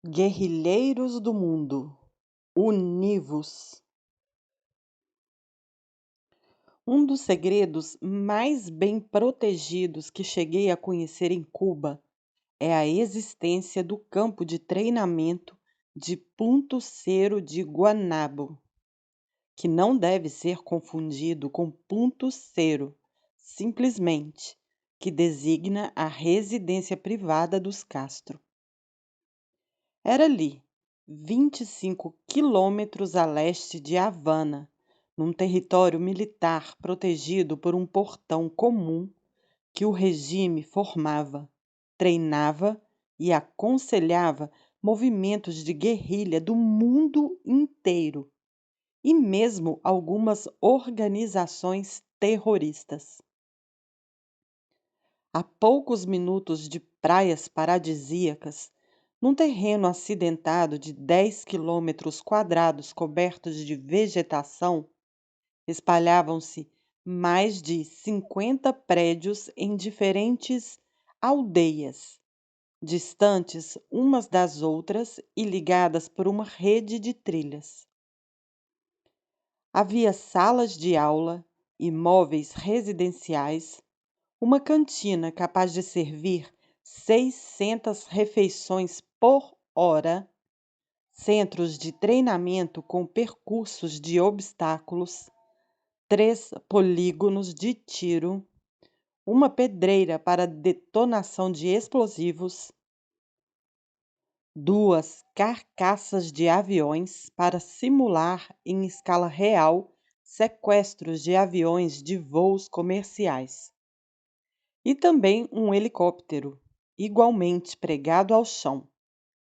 Guerrilheiros do mundo, univos! Um dos segredos mais bem protegidos que cheguei a conhecer em Cuba é a existência do campo de treinamento de Punto Cero de Guanabo, que não deve ser confundido com Punto Cero, simplesmente, que designa a residência privada dos Castro. Era ali, 25 quilômetros a leste de Havana, num território militar protegido por um portão comum que o regime formava, treinava e aconselhava movimentos de guerrilha do mundo inteiro e mesmo algumas organizações terroristas. A poucos minutos de praias paradisíacas, num terreno acidentado de 10 quilômetros quadrados cobertos de vegetação, espalhavam-se mais de 50 prédios em diferentes aldeias, distantes umas das outras e ligadas por uma rede de trilhas. Havia salas de aula, imóveis residenciais, uma cantina capaz de servir 600 refeições por hora, centros de treinamento com percursos de obstáculos, 3 polígonos de tiro, uma pedreira para detonação de explosivos, 2 carcaças de aviões para simular em escala real sequestros de aviões de voos comerciais. E também um helicóptero, igualmente pregado ao chão.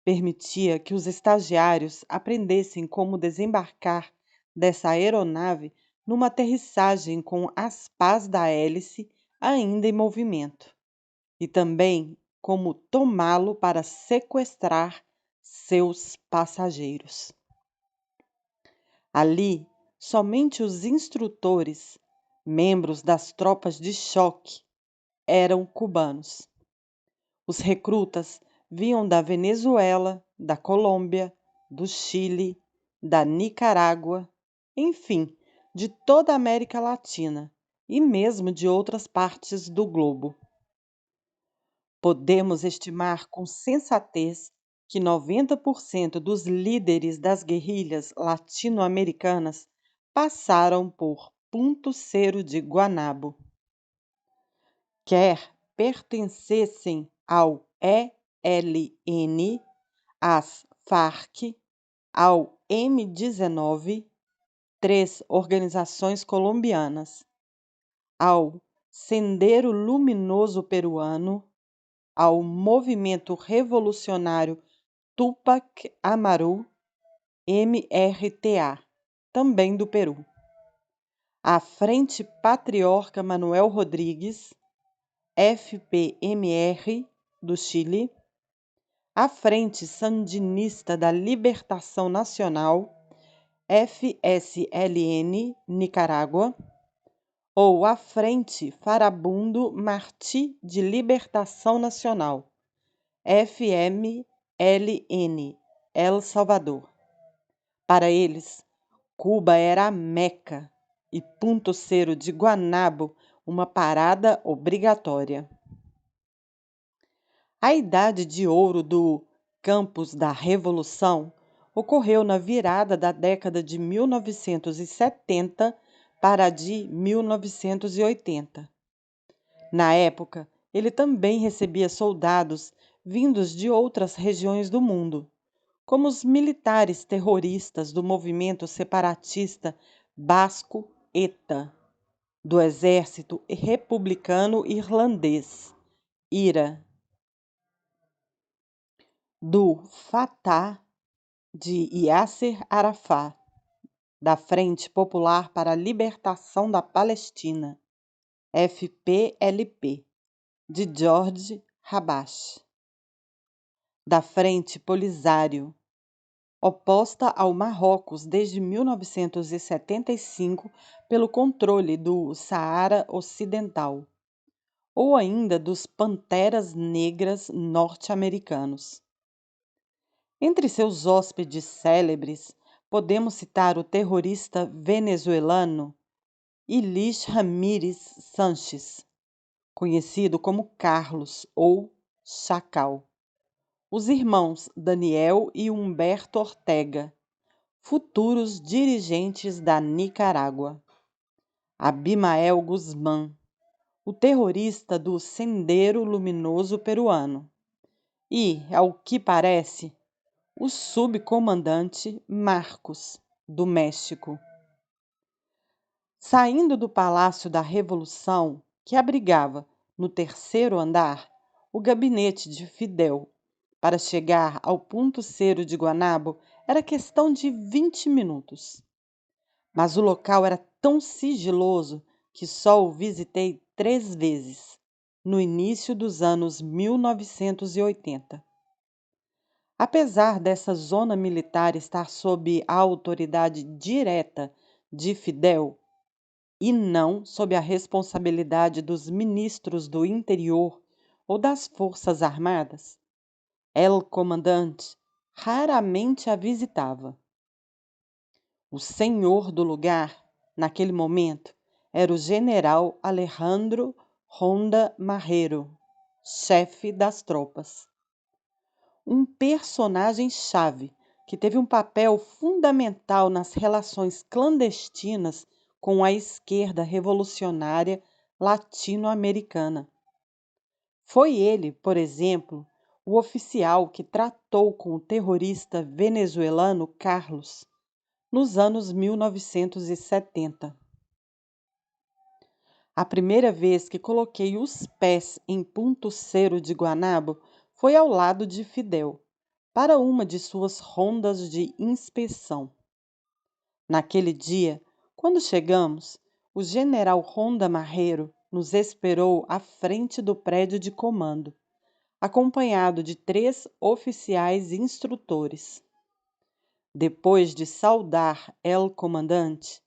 Permitia que os estagiários aprendessem como desembarcar dessa aeronave numa aterrissagem com as pás da hélice ainda em movimento, e também como tomá-lo para sequestrar seus passageiros. Ali, somente os instrutores, membros das tropas de choque, eram cubanos. Os recrutas vinham da Venezuela, da Colômbia, do Chile, da Nicarágua, enfim, de toda a América Latina e mesmo de outras partes do globo. Podemos estimar com sensatez que 90% dos líderes das guerrilhas latino-americanas passaram por Punto Cero de Guanabo. Quer pertencessem ao ELN, às Farc, ao M19, 3 organizações colombianas, ao Sendero Luminoso Peruano, ao Movimento Revolucionário Túpac Amaru, MRTA, também do Peru, à Frente Patriarca Manuel Rodrigues, FPMR, do Chile, à Frente Sandinista da Libertação Nacional, FSLN, Nicarágua, ou à Frente Farabundo Martí de Libertação Nacional, FMLN, El Salvador. Para eles, Cuba era a Meca e Punto Cero de Guanabo uma parada obrigatória. A idade de ouro do Campus da Revolução ocorreu na virada da década de 1970 para a de 1980. Na época, ele também recebia soldados vindos de outras regiões do mundo, como os militares terroristas do movimento separatista basco ETA, do Exército Republicano Irlandês, IRA, do Fatah de Yasser Arafat, da Frente Popular para a Libertação da Palestina, FPLP, de George Habash, da Frente Polisário, oposta ao Marrocos desde 1975 pelo controle do Saara Ocidental, ou ainda dos Panteras Negras norte-americanos. Entre seus hóspedes célebres, podemos citar o terrorista venezuelano Ilis Ramírez Sanches, conhecido como Carlos ou Chacal, os irmãos Daniel e Humberto Ortega, futuros dirigentes da Nicarágua, Abimael Guzmán, o terrorista do Sendero Luminoso peruano, e, ao que parece, o subcomandante Marcos, do México. Saindo do Palácio da Revolução, que abrigava, no terceiro andar, o gabinete de Fidel, para chegar ao Punto Cero de Guanabo era questão de 20 minutos. Mas o local era tão sigiloso que só o visitei 3 vezes, no início dos anos 1980. Apesar dessa zona militar estar sob a autoridade direta de Fidel e não sob a responsabilidade dos ministros do Interior ou das Forças Armadas, El Comandante raramente a visitava. O senhor do lugar, naquele momento, era o general Alejandro Ronda Marrero, chefe das tropas. Um personagem-chave que teve um papel fundamental nas relações clandestinas com a esquerda revolucionária latino-americana. Foi ele, por exemplo, o oficial que tratou com o terrorista venezuelano Carlos nos anos 1970. A primeira vez que coloquei os pés em Punto Cero de Guanabo foi ao lado de Fidel, para uma de suas rondas de inspeção. Naquele dia, quando chegamos, o general Ronda Marrero nos esperou à frente do prédio de comando, acompanhado de 3 oficiais instrutores. Depois de saudar El Comandante,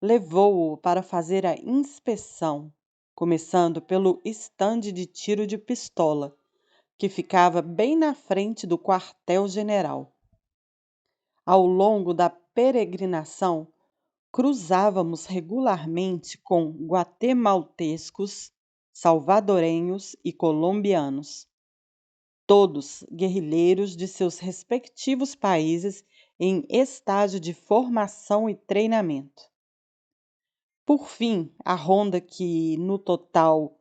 levou-o para fazer a inspeção, começando pelo estande de tiro de pistola, que ficava bem na frente do quartel-general. Ao longo da peregrinação, cruzávamos regularmente com guatemaltecos, salvadorenhos e colombianos, todos guerrilheiros de seus respectivos países em estágio de formação e treinamento. Por fim, a ronda que, no total,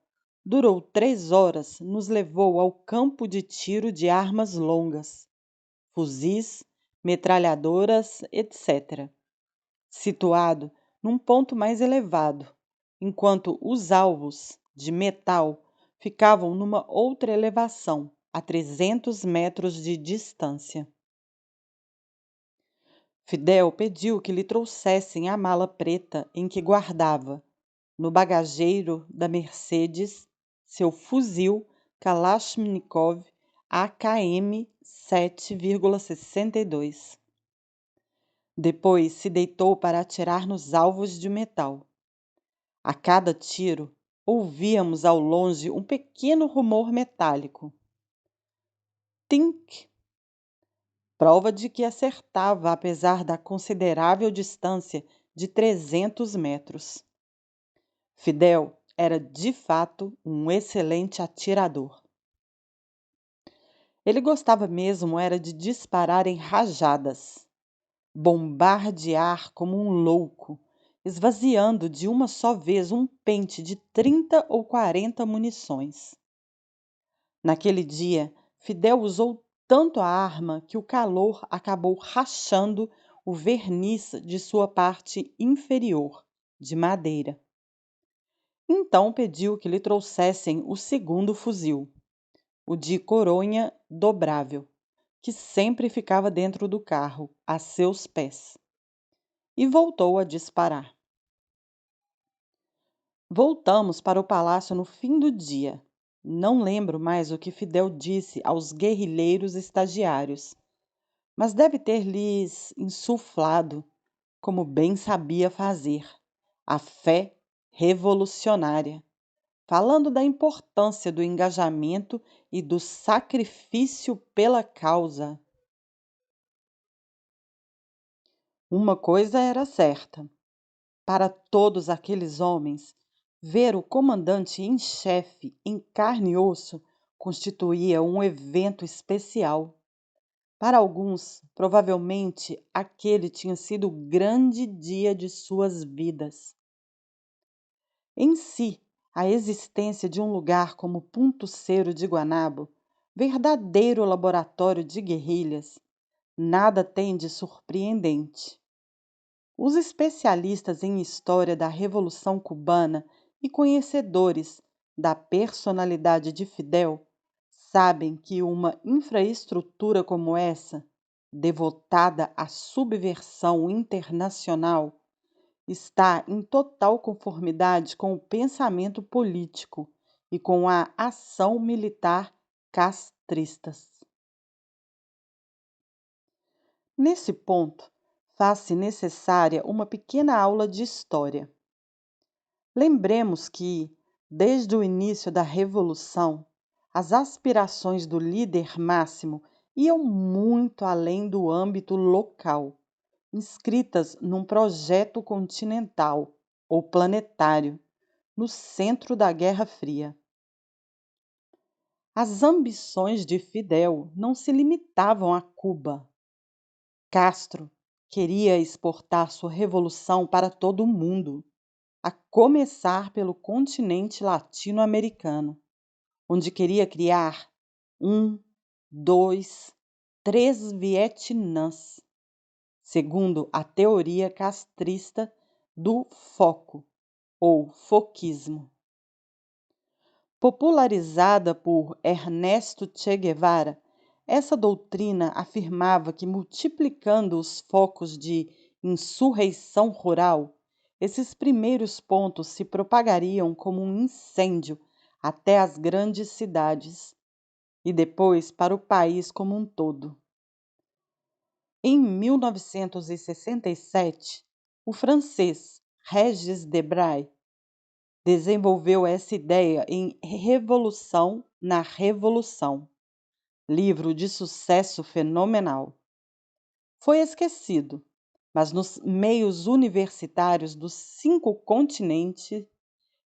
durou 3 horas, nos levou ao campo de tiro de armas longas, fuzis, metralhadoras, etc., situado num ponto mais elevado, enquanto os alvos, de metal, ficavam numa outra elevação, a 300 metros de distância. Fidel pediu que lhe trouxessem a mala preta em que guardava, no bagageiro da Mercedes, seu fuzil Kalashnikov AKM 7,62. Depois se deitou para atirar nos alvos de metal. A cada tiro, ouvíamos ao longe um pequeno rumor metálico. Tink! Prova de que acertava apesar da considerável distância de 300 metros. Fidel era, de fato, um excelente atirador. Ele gostava mesmo era de disparar em rajadas, bombardear como um louco, esvaziando de uma só vez um pente de 30 ou 40 munições. Naquele dia, Fidel usou tanto a arma que o calor acabou rachando o verniz de sua parte inferior, de madeira. Então pediu que lhe trouxessem o segundo fuzil, o de coronha dobrável, que sempre ficava dentro do carro, a seus pés, e voltou a disparar. Voltamos para o palácio no fim do dia. Não lembro mais o que Fidel disse aos guerrilheiros estagiários, mas deve ter lhes insuflado, como bem sabia fazer, a fé revolucionária, falando da importância do engajamento e do sacrifício pela causa. Uma coisa era certa: para todos aqueles homens, ver o comandante em chefe em carne e osso constituía um evento especial. Para alguns, provavelmente aquele tinha sido o grande dia de suas vidas. Em si, a existência de um lugar como Punto Cero de Guanabo, verdadeiro laboratório de guerrilhas, nada tem de surpreendente. Os especialistas em história da Revolução Cubana e conhecedores da personalidade de Fidel sabem que uma infraestrutura como essa, devotada à subversão internacional, está em total conformidade com o pensamento político e com a ação militar castristas. Nesse ponto, faz-se necessária uma pequena aula de história. Lembremos que, desde o início da Revolução, as aspirações do líder máximo iam muito além do âmbito local, inscritas num projeto continental ou planetário, no centro da Guerra Fria. As ambições de Fidel não se limitavam a Cuba. Castro queria exportar sua revolução para todo o mundo, a começar pelo continente latino-americano, onde queria criar um, dois, três Vietnãs, segundo a teoria castrista do foco, ou foquismo. Popularizada por Ernesto Che Guevara, essa doutrina afirmava que, multiplicando os focos de insurreição rural, esses primeiros pontos se propagariam como um incêndio até as grandes cidades e depois para o país como um todo. Em 1967, o francês Régis Debray desenvolveu essa ideia em Revolução na Revolução, livro de sucesso fenomenal. Foi esquecido, mas nos meios universitários dos 5 continentes,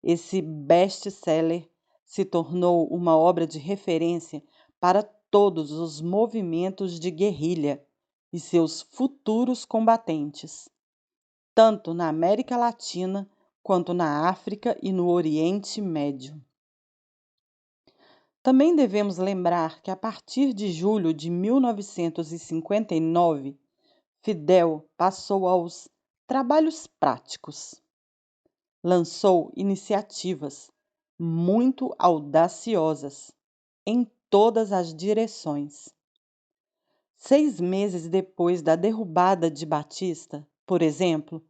esse best-seller se tornou uma obra de referência para todos os movimentos de guerrilha e seus futuros combatentes, tanto na América Latina quanto na África e no Oriente Médio. Também devemos lembrar que, a partir de julho de 1959, Fidel passou aos trabalhos práticos. Lançou iniciativas muito audaciosas em todas as direções. 6 meses depois da derrubada de Batista, por exemplo,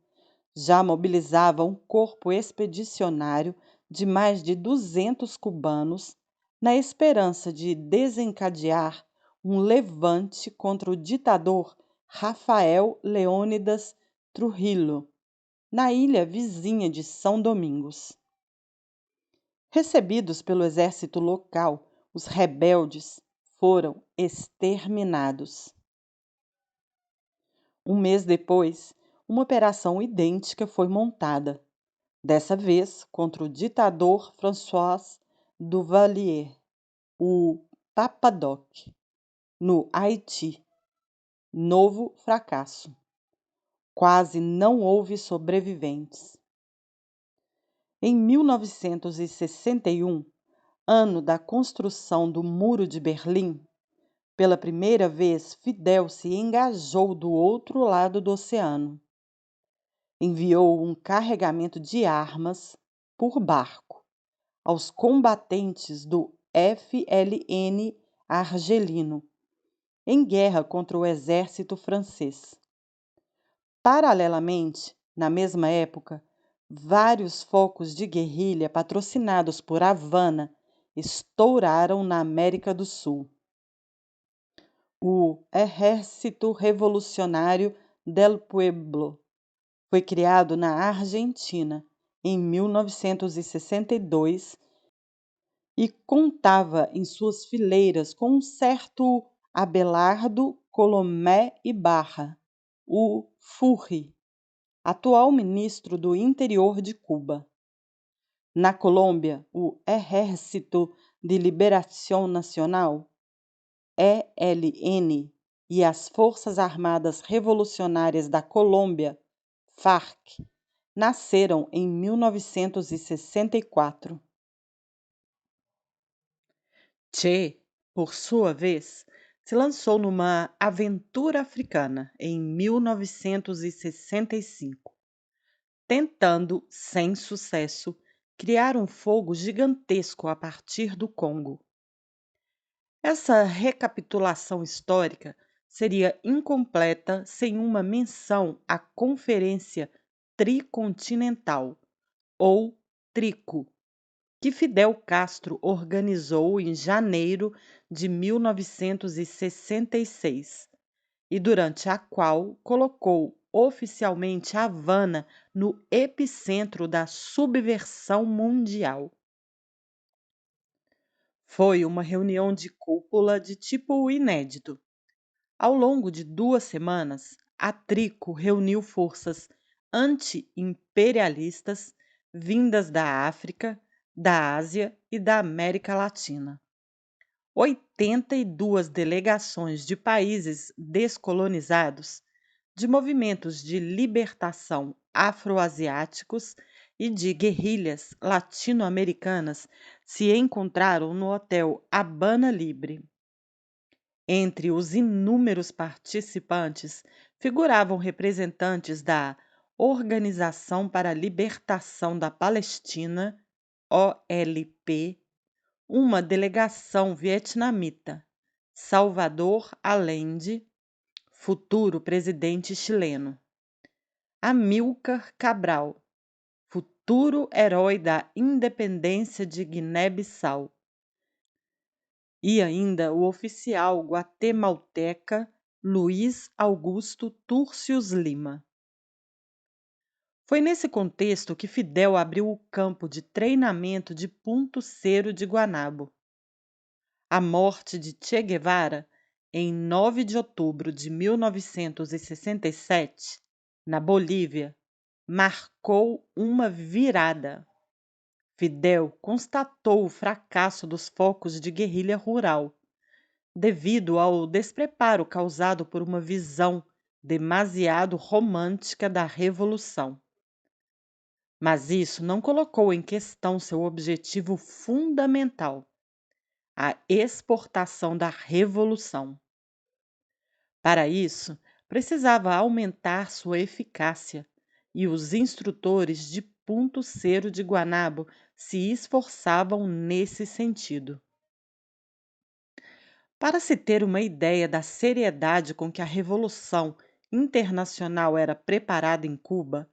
já mobilizava um corpo expedicionário de mais de 200 cubanos na esperança de desencadear um levante contra o ditador Rafael Leônidas Trujillo, na ilha vizinha de São Domingos. Recebidos pelo exército local, os rebeldes foram exterminados. Um mês depois, uma operação idêntica foi montada, dessa vez contra o ditador François Duvalier, o Papadoc, no Haiti. Novo fracasso. Quase não houve sobreviventes. Em 1961, ano da construção do Muro de Berlim, pela primeira vez Fidel se engajou do outro lado do oceano. Enviou um carregamento de armas por barco aos combatentes do FLN argelino, em guerra contra o exército francês. Paralelamente, na mesma época, vários focos de guerrilha patrocinados por Havana estouraram na América do Sul. O Ejército Revolucionário del Pueblo foi criado na Argentina em 1962 e contava em suas fileiras com um certo Abelardo Colomé Ibarra, o Furri, atual ministro do Interior de Cuba. Na Colômbia, o Ejército de Liberación Nacional, ELN, e as Forças Armadas Revolucionárias da Colômbia, FARC, nasceram em 1964. Che, por sua vez, se lançou numa aventura africana em 1965, tentando, sem sucesso, criar um fogo gigantesco a partir do Congo. Essa recapitulação histórica seria incompleta sem uma menção à Conferência Tricontinental, ou TRICO, que Fidel Castro organizou em janeiro de 1966 e durante a qual colocou oficialmente Havana no epicentro da subversão mundial. Foi uma reunião de cúpula de tipo inédito. Ao longo de 2 semanas, a TRICO reuniu forças anti-imperialistas vindas da África, da Ásia e da América Latina. 82 delegações de países descolonizados, de movimentos de libertação afroasiáticos e de guerrilhas latino-americanas se encontraram no Hotel Habana Libre. Entre os inúmeros participantes figuravam representantes da Organização para a Libertação da Palestina, OLP, uma delegação vietnamita, Salvador Allende, futuro presidente chileno, Amílcar Cabral, futuro herói da independência de Guiné-Bissau, e ainda o oficial guatemalteca Luiz Augusto Turcios Lima. Foi nesse contexto que Fidel abriu o campo de treinamento de Punto Cero de Guanabo. A morte de Che Guevara, em 9 de outubro de 1967, na Bolívia, marcou uma virada. Fidel constatou o fracasso dos focos de guerrilha rural, devido ao despreparo causado por uma visão demasiado romântica da revolução. Mas isso não colocou em questão seu objetivo fundamental: a exportação da revolução. Para isso, precisava aumentar sua eficácia, e os instrutores de Punto Cero de Guanabo se esforçavam nesse sentido. Para se ter uma ideia da seriedade com que a Revolução Internacional era preparada em Cuba,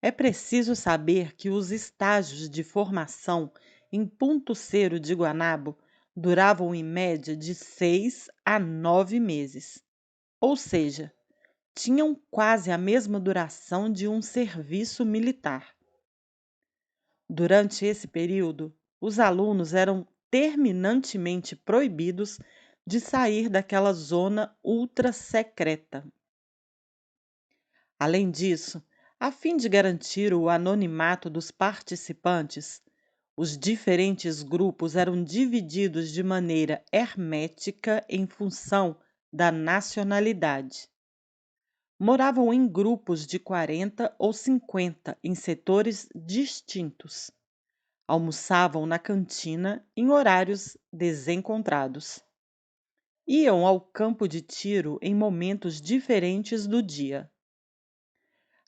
é preciso saber que os estágios de formação em Punto Cero de Guanabo duravam em média de 6 a 9 meses, ou seja, tinham quase a mesma duração de um serviço militar. Durante esse período, os alunos eram terminantemente proibidos de sair daquela zona ultra-secreta. Além disso, a fim de garantir o anonimato dos participantes, os diferentes grupos eram divididos de maneira hermética em função da nacionalidade. Moravam em grupos de 40 ou 50 em setores distintos. Almoçavam na cantina em horários desencontrados. Iam ao campo de tiro em momentos diferentes do dia.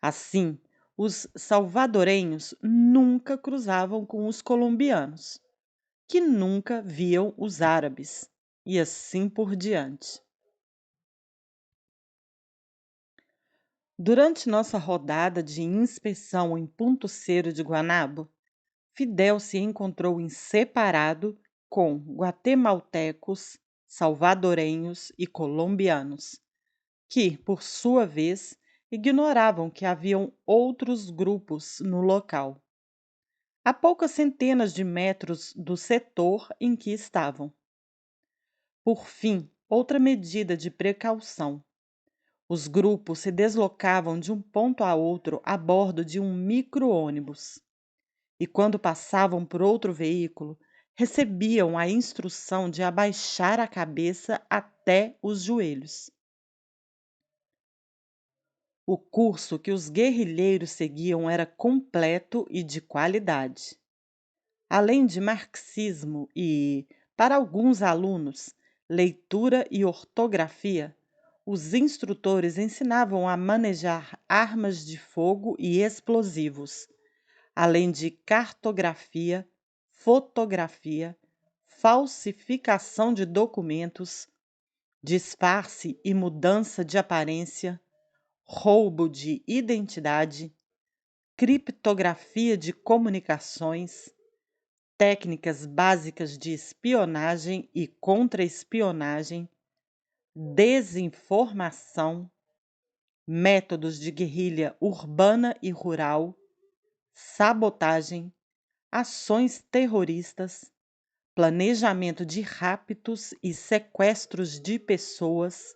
Assim, os salvadorenhos nunca cruzavam com os colombianos, que nunca viam os árabes, e assim por diante. Durante nossa rodada de inspeção em Punto Cero de Guanabo, Fidel se encontrou em separado com guatemaltecos, salvadorenhos e colombianos, que, por sua vez, ignoravam que haviam outros grupos no local, a poucas centenas de metros do setor em que estavam. Por fim, outra medida de precaução. Os grupos se deslocavam de um ponto a outro a bordo de um micro-ônibus e, quando passavam por outro veículo, recebiam a instrução de abaixar a cabeça até os joelhos. O curso que os guerrilheiros seguiam era completo e de qualidade. Além de marxismo e, para alguns alunos, leitura e ortografia, os instrutores ensinavam a manejar armas de fogo e explosivos, além de cartografia, fotografia, falsificação de documentos, disfarce e mudança de aparência, roubo de identidade, criptografia de comunicações, técnicas básicas de espionagem e contra-espionagem, desinformação, métodos de guerrilha urbana e rural, sabotagem, ações terroristas, planejamento de raptos e sequestros de pessoas,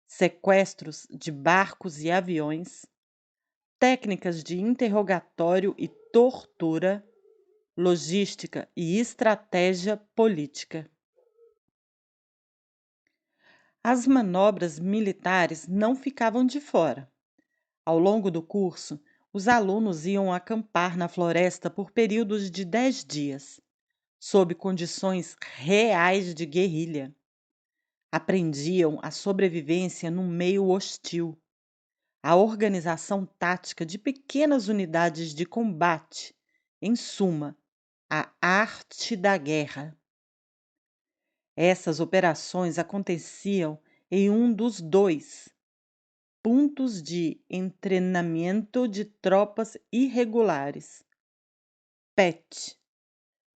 sequestros de barcos e aviões, técnicas de interrogatório e tortura, logística e estratégia política. As manobras militares não ficavam de fora. Ao longo do curso, os alunos iam acampar na floresta por períodos de 10 dias, sob condições reais de guerrilha. Aprendiam a sobrevivência num meio hostil, a organização tática de pequenas unidades de combate, em suma, a arte da guerra. Essas operações aconteciam em um dos dois pontos de treinamento de tropas irregulares, PET,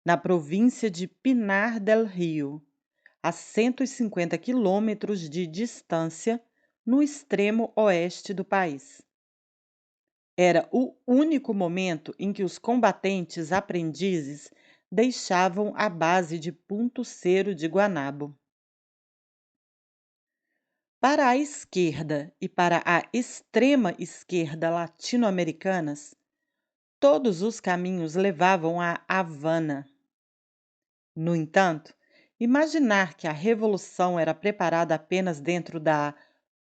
na província de Pinar del Rio, a 150 quilômetros de distância, no extremo oeste do país. Era o único momento em que os combatentes aprendizes deixavam a base de Punto Cero de Guanabo. Para a esquerda e para a extrema esquerda latino-americanas, todos os caminhos levavam a Havana. No entanto, imaginar que a revolução era preparada apenas dentro da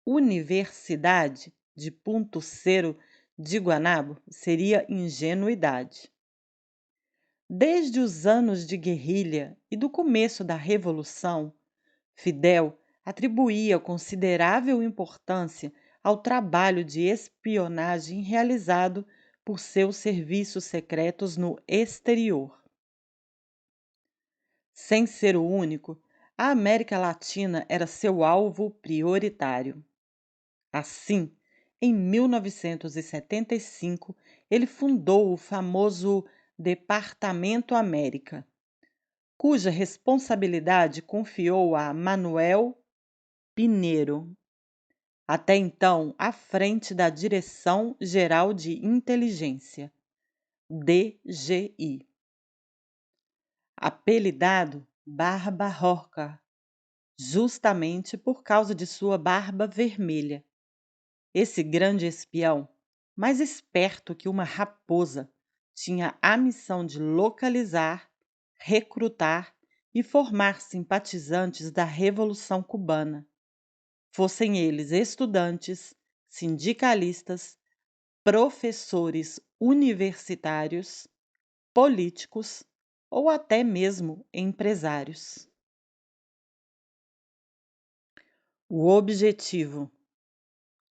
Universidade de Punto Cero de Guanabo seria ingenuidade. Desde os anos de guerrilha e do começo da Revolução, Fidel atribuía considerável importância ao trabalho de espionagem realizado por seus serviços secretos no exterior. Sem ser o único, a América Latina era seu alvo prioritário. Assim, em 1975, ele fundou o famoso Departamento América, cuja responsabilidade confiou a Manuel Pinheiro, até então à frente da Direção Geral de Inteligência, DGI. Apelidado Barba Roja, justamente por causa de sua barba vermelha. Esse grande espião, mais esperto que uma raposa, tinha a missão de localizar, recrutar e formar simpatizantes da Revolução Cubana, fossem eles estudantes, sindicalistas, professores universitários, políticos ou até mesmo empresários. O objetivo: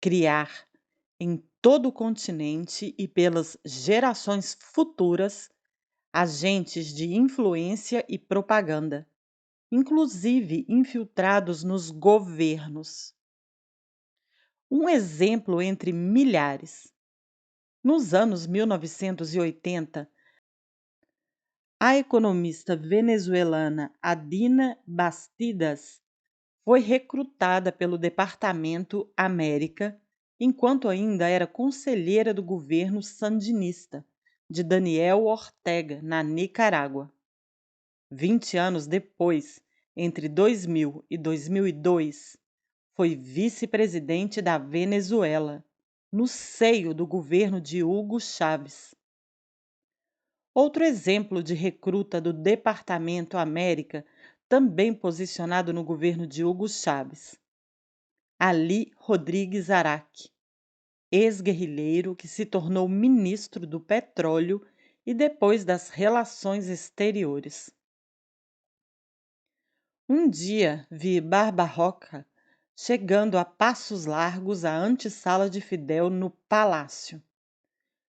criar em todo o continente e pelas gerações futuras agentes de influência e propaganda, inclusive infiltrados nos governos. Um exemplo entre milhares. Nos anos 1980, a economista venezuelana Adina Bastidas foi recrutada pelo Departamento América enquanto ainda era conselheira do governo sandinista de Daniel Ortega, na Nicarágua. 20 anos depois, entre 2000 e 2002, foi vice-presidente da Venezuela, no seio do governo de Hugo Chávez. Outro exemplo de recruta do Departamento América, também posicionado no governo de Hugo Chávez. Ali Rodrigues Araque, ex-guerrilheiro que se tornou ministro do Petróleo e depois das Relações Exteriores. Um dia vi Barbarroca chegando a passos largos à antessala de Fidel no Palácio.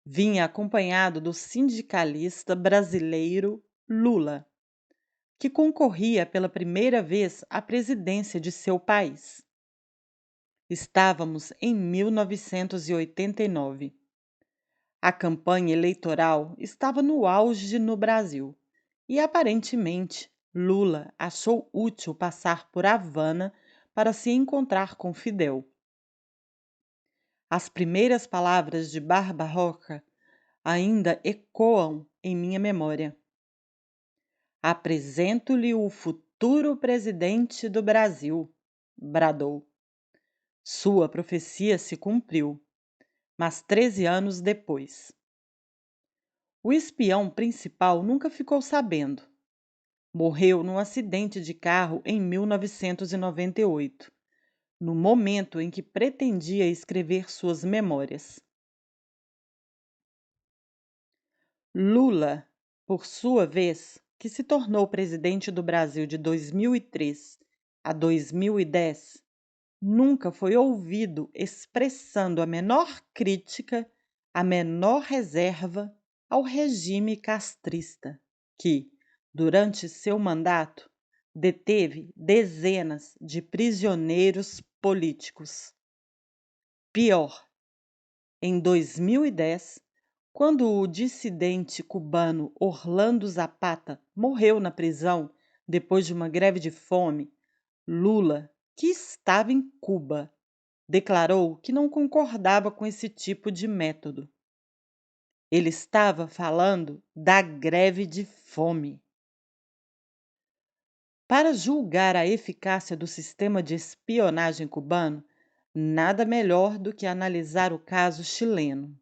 Vinha acompanhado do sindicalista brasileiro Lula, que concorria pela primeira vez à presidência de seu país. Estávamos em 1989. A campanha eleitoral estava no auge no Brasil e, aparentemente, Lula achou útil passar por Havana para se encontrar com Fidel. As primeiras palavras de Barbarroca ainda ecoam em minha memória. Apresento-lhe o futuro presidente do Brasil, bradou. Sua profecia se cumpriu, mas 13 anos depois. O espião principal nunca ficou sabendo. Morreu num acidente de carro em 1998, no momento em que pretendia escrever suas memórias. Lula, por sua vez, que se tornou presidente do Brasil de 2003 a 2010, nunca foi ouvido expressando a menor crítica, a menor reserva ao regime castrista, que, durante seu mandato, deteve dezenas de prisioneiros políticos. Pior, em 2010, quando o dissidente cubano Orlando Zapata morreu na prisão depois de uma greve de fome, Lula, que estava em Cuba, declarou que não concordava com esse tipo de método. Ele estava falando da greve de fome. Para julgar a eficácia do sistema de espionagem cubano, nada melhor do que analisar o caso chileno.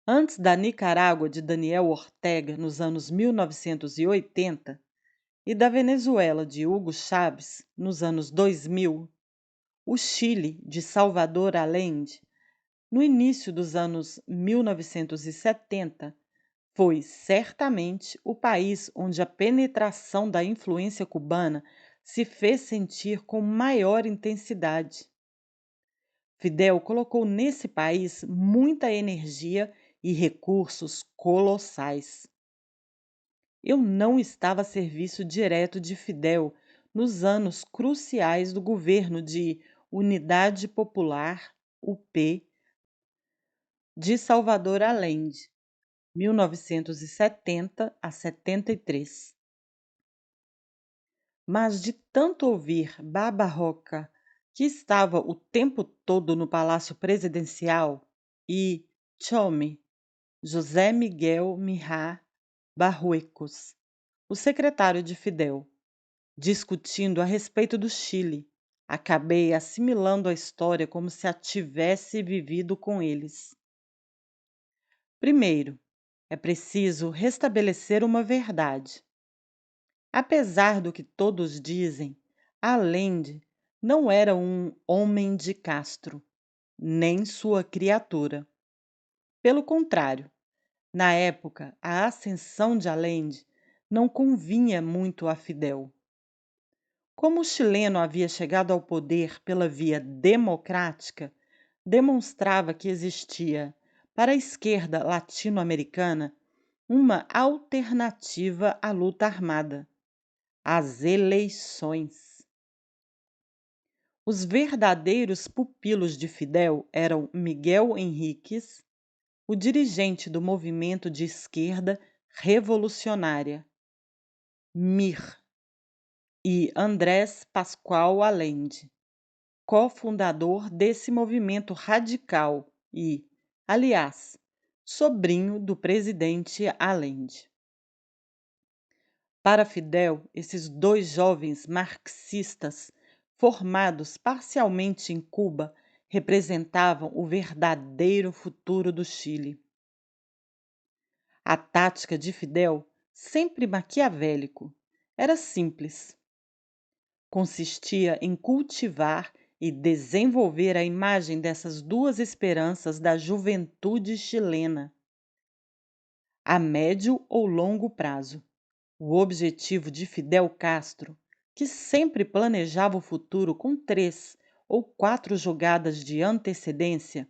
Antes da Nicarágua de Daniel Ortega nos anos 1980 e da Venezuela de Hugo Chávez nos anos 2000, o Chile de Salvador Allende, no início dos anos 1970, foi certamente o país onde a penetração da influência cubana se fez sentir com maior intensidade. Fidel colocou nesse país muita energia e recursos colossais. Eu não estava a serviço direto de Fidel nos anos cruciais do governo de Unidade Popular, UP, de Salvador Allende, 1970 a 73. Mas de tanto ouvir Barbarroca, que estava o tempo todo no Palácio Presidencial, e Chome, José Miguel Mirá Barruecos, o secretário de Fidel, discutindo a respeito do Chile, acabei assimilando a história como se a tivesse vivido com eles. Primeiro, é preciso restabelecer uma verdade. Apesar do que todos dizem, Allende não era um homem de Castro, nem sua criatura. Pelo contrário, na época, a ascensão de Allende não convinha muito a Fidel. Como o chileno havia chegado ao poder pela via democrática, demonstrava que existia, para a esquerda latino-americana, uma alternativa à luta armada: as eleições. Os verdadeiros pupilos de Fidel eram Miguel Henríquez, o dirigente do movimento de esquerda revolucionária, MIR, e Andrés Pascual Allende, cofundador desse movimento radical e, aliás, sobrinho do presidente Allende. Para Fidel, esses dois jovens marxistas formados parcialmente em Cuba, representavam o verdadeiro futuro do Chile. A tática de Fidel, sempre maquiavélico, era simples. Consistia em cultivar e desenvolver a imagem dessas duas esperanças da juventude chilena, a médio ou longo prazo. O objetivo de Fidel Castro, que sempre planejava o futuro com 3 ou 4 jogadas de antecedência,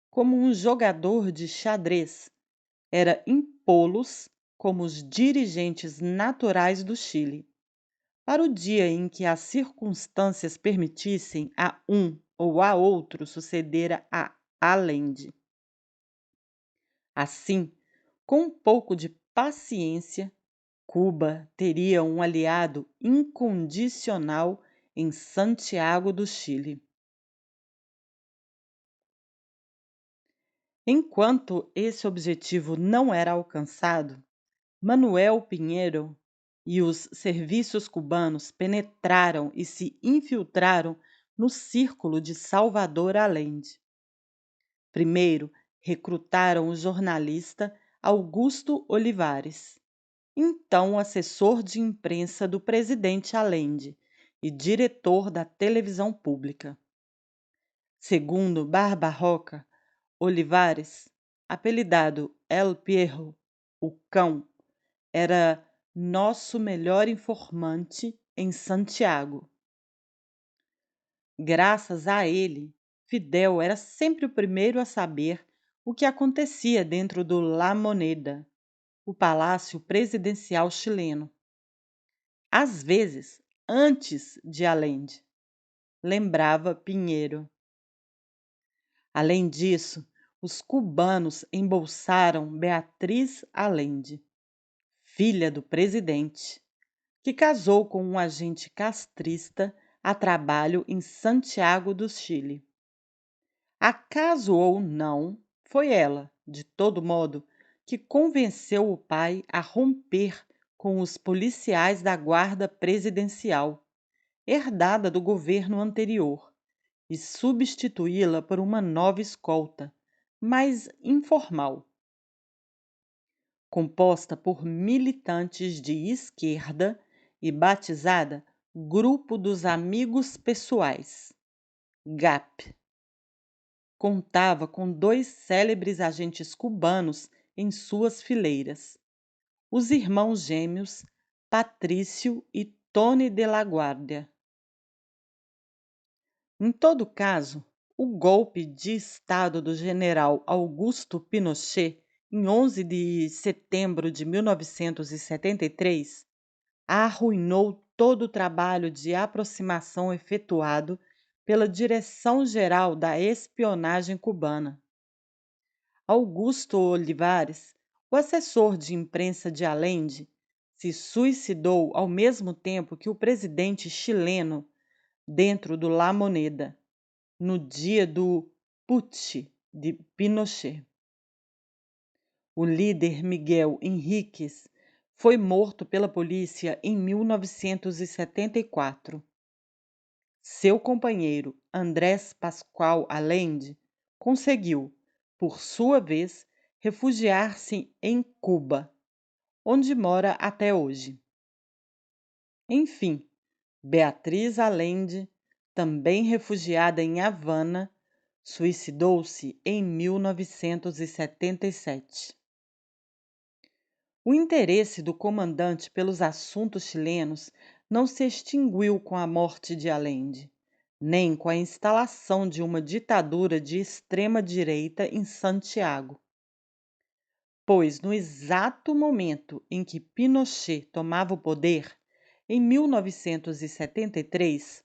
como um jogador de xadrez, era impô-los como os dirigentes naturais do Chile, para o dia em que as circunstâncias permitissem a um ou a outro suceder a Allende. Assim, com um pouco de paciência, Cuba teria um aliado incondicional em Santiago do Chile. Enquanto esse objetivo não era alcançado, Manuel Pinheiro e os serviços cubanos penetraram e se infiltraram no círculo de Salvador Allende. Primeiro, recrutaram o jornalista Augusto Olivares, então assessor de imprensa do presidente Allende e diretor da televisão pública. Segundo Barbarroca, Olivares, apelidado El Perro, o cão, era nosso melhor informante em Santiago. Graças a ele, Fidel era sempre o primeiro a saber o que acontecia dentro do La Moneda, o palácio presidencial chileno. Às vezes, antes de Allende, lembrava Pinheiro. Além disso, os cubanos embolsaram Beatriz Allende, filha do presidente, que casou com um agente castrista a trabalho em Santiago do Chile. Acaso ou não, foi ela, de todo modo, que convenceu o pai a romper com os policiais da guarda presidencial, herdada do governo anterior, e substituí-la por uma nova escolta, mais informal, composta por militantes de esquerda e batizada Grupo dos Amigos Pessoais, GAP. Contava com 2 célebres agentes cubanos em suas fileiras, os irmãos gêmeos Patrício e Tony de la Guardia. Em todo caso, o golpe de Estado do general Augusto Pinochet, em 11 de setembro de 1973, arruinou todo o trabalho de aproximação efetuado pela Direção-Geral da Espionagem Cubana. Augusto Olivares, o assessor de imprensa de Allende, se suicidou ao mesmo tempo que o presidente chileno dentro do La Moneda, no dia do putsch de Pinochet. O líder Miguel Henríquez foi morto pela polícia em 1974. Seu companheiro Andrés Pascual Allende conseguiu, por sua vez, refugiar-se em Cuba, onde mora até hoje. Enfim, Beatriz Allende, também refugiada em Havana, suicidou-se em 1977. O interesse do comandante pelos assuntos chilenos não se extinguiu com a morte de Allende, nem com a instalação de uma ditadura de extrema-direita em Santiago. Pois no exato momento em que Pinochet tomava o poder, em 1973,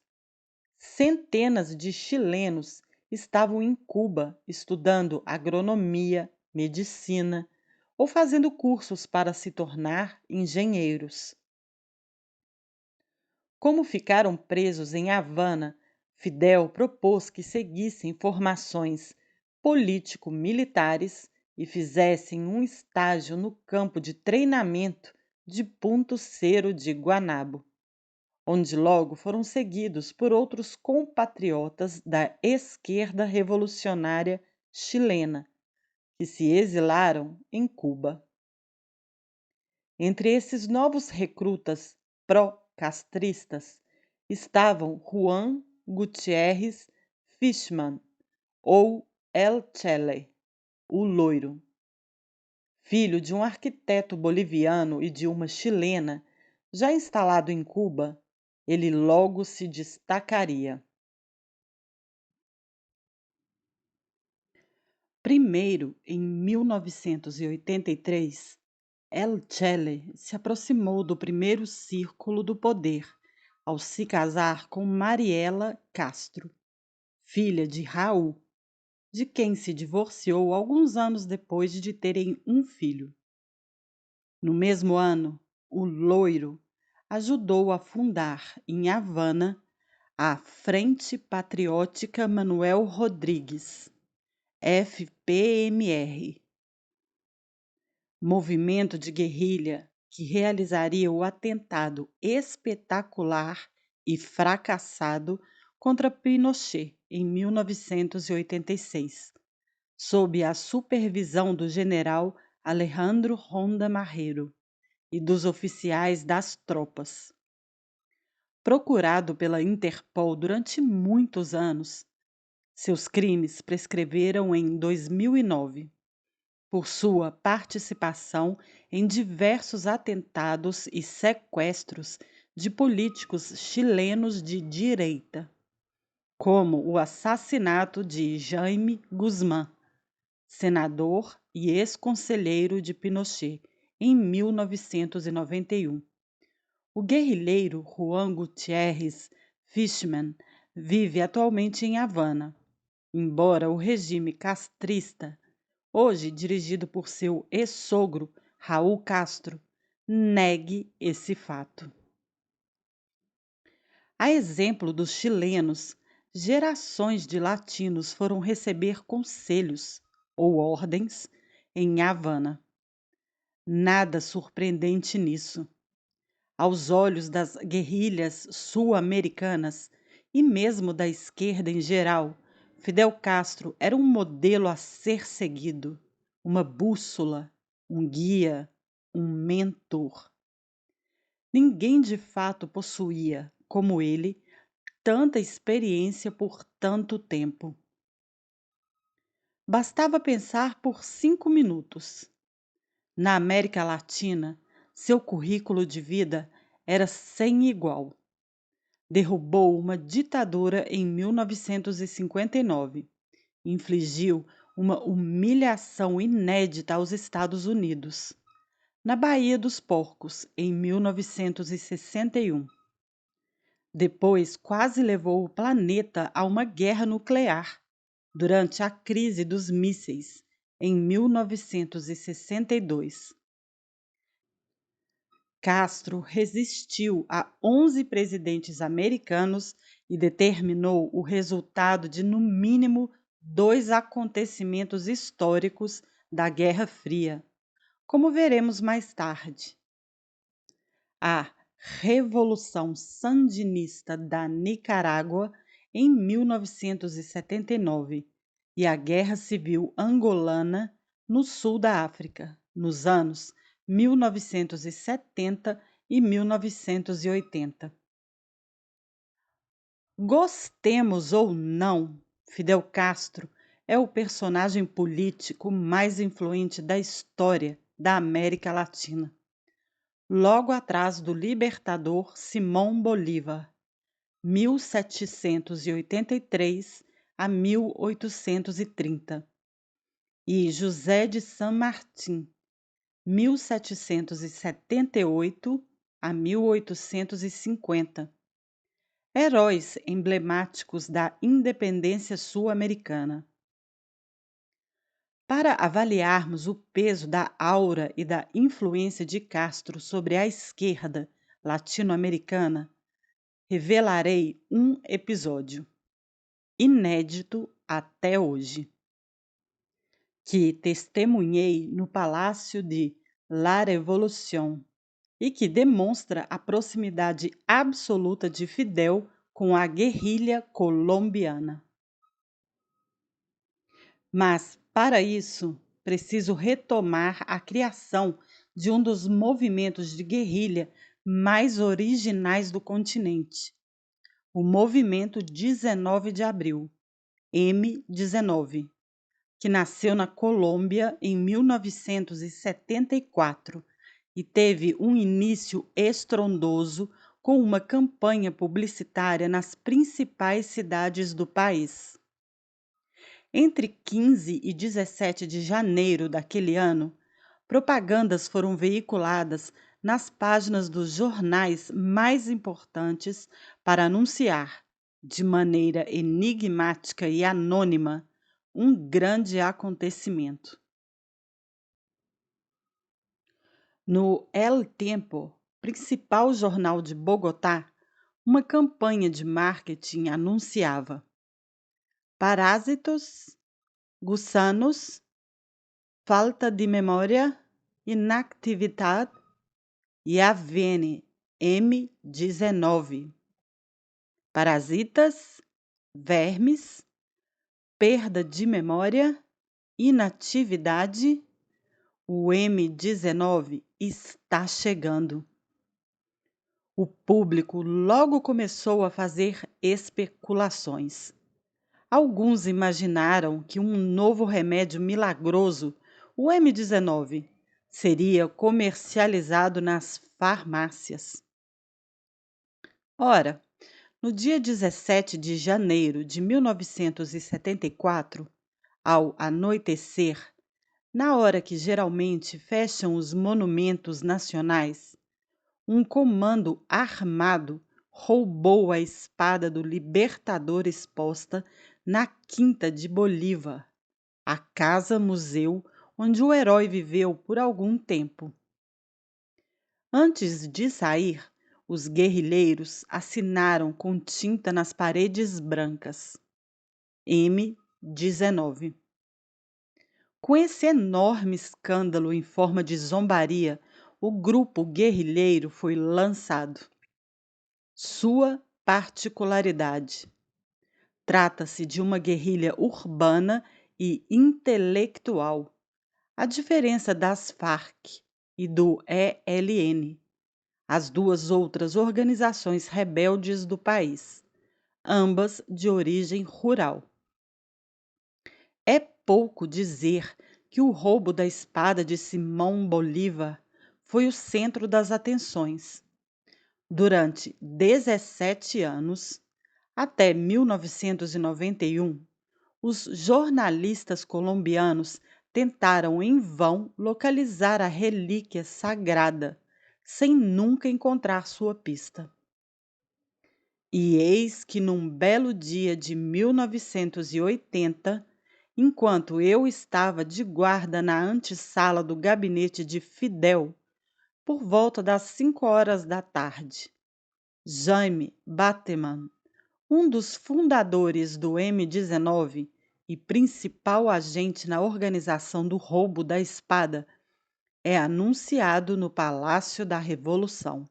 centenas de chilenos estavam em Cuba estudando agronomia, medicina ou fazendo cursos para se tornar engenheiros. Como ficaram presos em Havana, Fidel propôs que seguissem formações político-militares e fizessem um estágio no campo de treinamento de Punto Cero de Guanabo. onde logo foram seguidos por outros compatriotas da esquerda revolucionária chilena, que se exilaram em Cuba. Entre esses novos recrutas pró-castristas estavam Juan Gutiérrez Fishman, ou El Chele, o Loiro. Filho de um arquiteto boliviano e de uma chilena, já instalado em Cuba, ele logo se destacaria. Primeiro, em 1983, El Chele se aproximou do primeiro círculo do poder ao se casar com Mariela Castro, filha de Raul, de quem se divorciou alguns anos depois de terem um filho. No mesmo ano, o Loiro ajudou a fundar em Havana a Frente Patriótica Manuel Rodrigues, FPMR, movimento de guerrilha que realizaria o atentado espetacular e fracassado contra Pinochet em 1986, sob a supervisão do general Alejandro Ronda Marrero e dos oficiais das tropas. Procurado pela Interpol durante muitos anos, seus crimes prescreveram em 2009, por sua participação em diversos atentados e sequestros de políticos chilenos de direita, como o assassinato de Jaime Guzmán, senador e ex-conselheiro de Pinochet, em 1991. O guerrilheiro Juan Gutiérrez Fishman vive atualmente em Havana, embora o regime castrista, hoje dirigido por seu ex-sogro Raul Castro, negue esse fato. A exemplo dos chilenos, gerações de latinos foram receber conselhos ou ordens em Havana. Nada surpreendente nisso. Aos olhos das guerrilhas sul-americanas e mesmo da esquerda em geral, Fidel Castro era um modelo a ser seguido, uma bússola, um guia, um mentor. Ninguém de fato possuía, como ele, tanta experiência por tanto tempo. Bastava pensar por 5 minutos. Na América Latina, seu currículo de vida era sem igual. Derrubou uma ditadura em 1959, infligiu uma humilhação inédita aos Estados Unidos, na Baía dos Porcos, em 1961. Depois, quase levou o planeta a uma guerra nuclear, durante a crise dos mísseis, em 1962. Castro resistiu a 11 presidentes americanos e determinou o resultado de, no mínimo, 2 acontecimentos históricos da Guerra Fria, como veremos mais tarde. A Revolução Sandinista da Nicarágua, em 1979, e a Guerra Civil Angolana, no sul da África, nos anos 1970 e 1980. Gostemos ou não, Fidel Castro é o personagem político mais influente da história da América Latina, logo atrás do libertador Simão Bolívar, 1783 a 1830, e José de San Martín, 1778 a 1850, heróis emblemáticos da independência sul-americana. Para avaliarmos o peso da aura e da influência de Castro sobre a esquerda latino-americana, revelarei um episódio, inédito até hoje, que testemunhei no Palácio de La Revolución, e que demonstra a proximidade absoluta de Fidel com a guerrilha colombiana. Mas, para isso, preciso retomar a criação de um dos movimentos de guerrilha mais originais do continente, o Movimento 19 de Abril, M19, que nasceu na Colômbia em 1974 e teve um início estrondoso com uma campanha publicitária nas principais cidades do país. Entre 15 e 17 de janeiro daquele ano, propagandas foram veiculadas nas páginas dos jornais mais importantes para anunciar, de maneira enigmática e anônima, um grande acontecimento. No El Tiempo, principal jornal de Bogotá, uma campanha de marketing anunciava: parásitos, gusanos, falta de memória, inactividade e AVN M19. Parasitas, vermes, perda de memória, inatividade, o M19 está chegando. O público logo começou a fazer especulações. Alguns imaginaram que um novo remédio milagroso, o M19, seria comercializado nas farmácias. Ora, no dia 17 de janeiro de 1974, ao anoitecer, na hora que geralmente fecham os monumentos nacionais, um comando armado roubou a espada do libertador exposta na Quinta de Bolívar, a casa-museu onde o herói viveu por algum tempo. Antes de sair, os guerrilheiros assinaram com tinta nas paredes brancas: M19. Com esse enorme escândalo em forma de zombaria, o grupo guerrilheiro foi lançado. Sua particularidade: trata-se de uma guerrilha urbana e intelectual, a diferença das Farc e do ELN, as duas outras organizações rebeldes do país, ambas de origem rural. É pouco dizer que o roubo da espada de Simão Bolívar foi o centro das atenções. Durante 17 anos, até 1991, os jornalistas colombianos tentaram em vão localizar a relíquia sagrada, sem nunca encontrar sua pista. E eis que num belo dia de 1980, enquanto eu estava de guarda na antessala do gabinete de Fidel, por volta das 5 horas da tarde, Jaime Bateman, um dos fundadores do M19 e principal agente na organização do roubo da espada, é anunciado no Palácio da Revolução.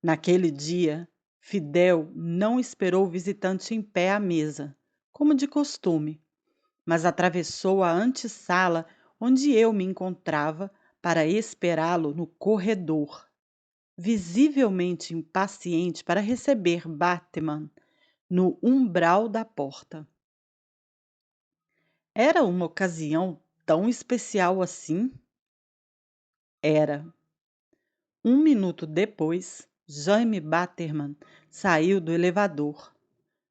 Naquele dia, Fidel não esperou o visitante em pé à mesa, como de costume, mas atravessou a antessala onde eu me encontrava para esperá-lo no corredor, visivelmente impaciente para receber Bateman no umbral da porta. Era uma ocasião tão especial assim? Era. 1 minuto depois, Jaime Baterman saiu do elevador.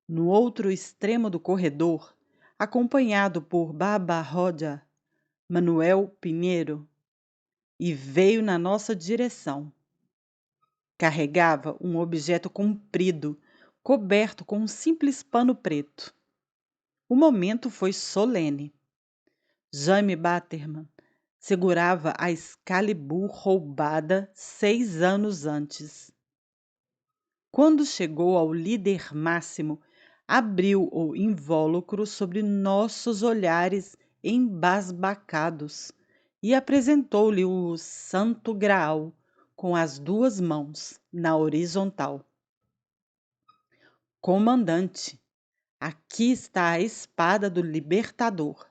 No outro extremo do corredor, acompanhado por Barbarroja, Manuel Pinheiro, e veio na nossa direção. Carregava um objeto comprido, coberto com um simples pano preto. O momento foi solene. Jaime Baterman segurava a Excalibur roubada 6 anos antes. Quando chegou ao líder máximo, abriu o invólucro sobre nossos olhares embasbacados e apresentou-lhe o Santo Graal com as duas mãos na horizontal. Comandante, aqui está a espada do libertador,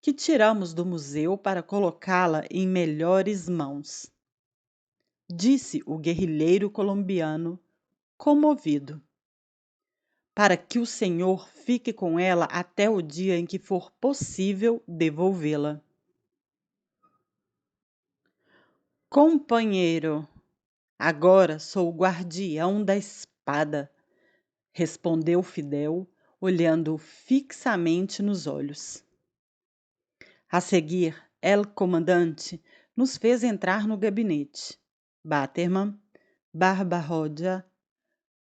que tiramos do museu para colocá-la em melhores mãos, disse o guerrilheiro colombiano, comovido. Para que o senhor fique com ela até o dia em que for possível devolvê-la. Companheiro, agora sou o guardião da espada, respondeu Fidel, olhando-o fixamente nos olhos. A seguir, el comandante nos fez entrar no gabinete. Baterman, Barbarroja,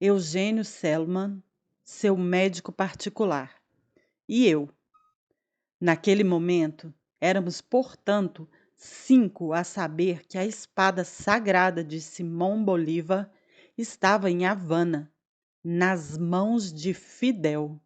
Eugênio Selman, seu médico particular, e eu. Naquele momento, éramos, portanto, 5 a saber que a espada sagrada de Simão Bolívar estava em Havana, nas mãos de Fidel.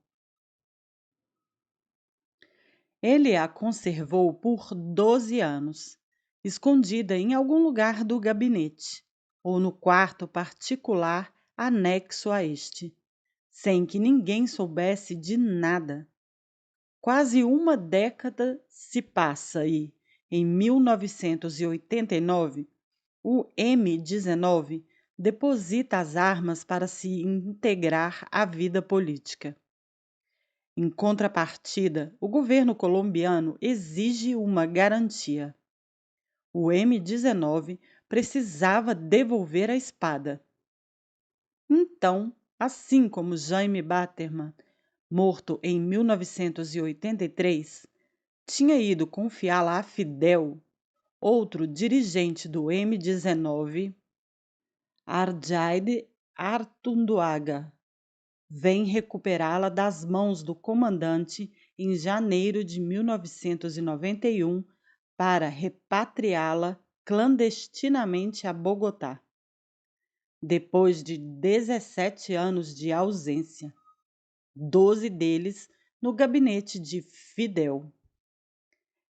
Ele a conservou por 12 anos, escondida em algum lugar do gabinete, ou no quarto particular anexo a este, sem que ninguém soubesse de nada. Quase uma década se passa e, em 1989, o M-19 deposita as armas para se integrar à vida política. Em contrapartida, o governo colombiano exige uma garantia. O M-19 precisava devolver a espada. Então, assim como Jaime Baterman, morto em 1983, tinha ido confiá-la a Fidel, outro dirigente do M-19, Arjaide Artunduaga, vem recuperá-la das mãos do comandante em janeiro de 1991 para repatriá-la clandestinamente a Bogotá, depois de 17 anos de ausência, 12 deles no gabinete de Fidel.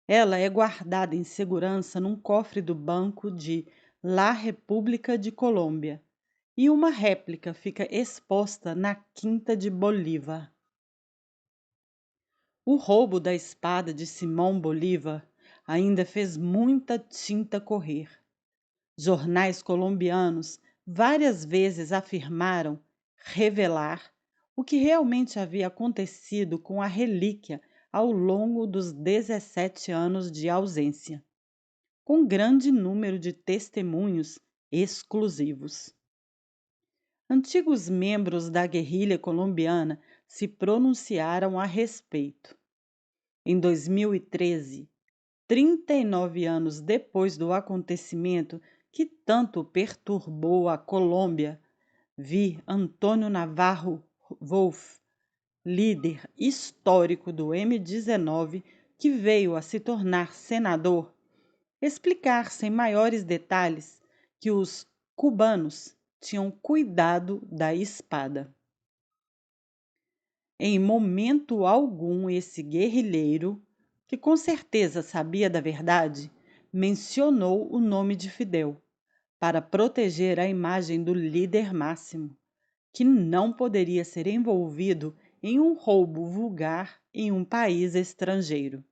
Ela é guardada em segurança num cofre do Banco de La República de Colômbia e uma réplica fica exposta na Quinta de Bolívar. O roubo da espada de Simão Bolívar ainda fez muita tinta correr. Jornais colombianos várias vezes afirmaram revelar o que realmente havia acontecido com a relíquia ao longo dos 17 anos de ausência, com grande número de testemunhos exclusivos. Antigos membros da guerrilha colombiana se pronunciaram a respeito. Em 2013, 39 anos depois do acontecimento que tanto perturbou a Colômbia, vi Antônio Navarro Wolff, líder histórico do M-19, que veio a se tornar senador, explicar sem maiores detalhes que os cubanos tinham cuidado da espada. Em momento algum esse guerrilheiro, que com certeza sabia da verdade, mencionou o nome de Fidel, para proteger a imagem do líder máximo, que não poderia ser envolvido em um roubo vulgar em um país estrangeiro.